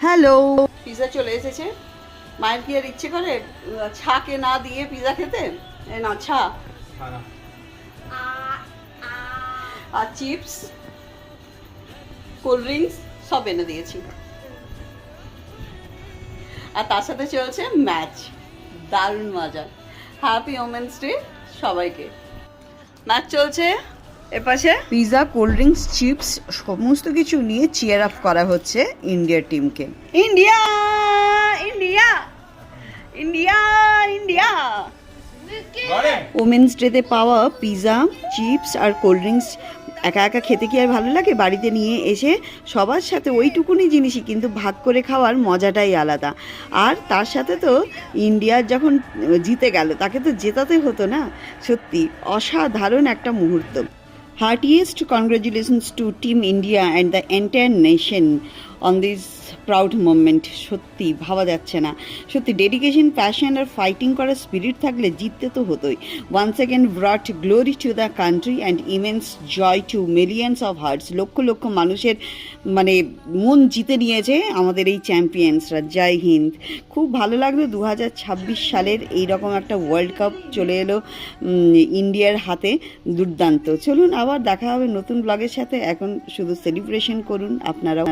Hello, pizza চলে এসেছে। মায়ের কি আর ইচ্ছে করে ছাকে না দিয়ে পিজা খেতে? না ছা আর চিপস, কোল্ড ড্রিঙ্কস সব এনে দিয়েছি। আর তার সাথে চলছে ম্যাচ। দারুণ মজা। হ্যাপি ওমেন্স ডে সবাইকে। ম্যাচ চলছে, এপাশে পিজা, কোল্ড ড্রিঙ্কস, চিপস সমস্ত কিছু নিয়ে চিয়ার আপ করা হচ্ছে ইন্ডিয়ার টিমকে। India India India India. Women's ডেতে পাওয়া পিজা, চিপস আর কোল্ড ড্রিঙ্কস একা একা খেতে কি আর ভালো লাগে? বাড়িতে নিয়ে এসে সবার সাথে ওইটুকুনি জিনিসই কিন্তু ভাগ করে খাওয়ার মজাটাই আলাদা। আর তার সাথে তো ইন্ডিয়া যখন জিতে গেল, তাকে তো জেতাতে হতো না। সত্যি অসাধারণ একটা মুহূর্ত। Heartiest congratulations to Team India and the entire nation on this proud moment. সত্যি ভাবা যাচ্ছে না। সত্যি ডেডিকেশন, প্যাশন আর ফাইটিং করার স্পিরিট থাকলে জিততে তো হতোই। once again brought glory to the country and immense joy to millions of hearts. Lakh lakh মানুষের মানে মন জিতে নিয়েছে আমাদের এই চ্যাম্পিয়ন্সরা। জয় হিন্দ। খুব ভালো লাগলো 2026 সালের এইরকম একটা ওয়ার্ল্ড কাপ চলে এলো ইন্ডিয়ার হাতে। দুর্দান্ত। চলুন আবার দেখা হবে নতুন ব্লগের সাথে। এখন শুধু সেলিব্রেশন করুন আপনারাও।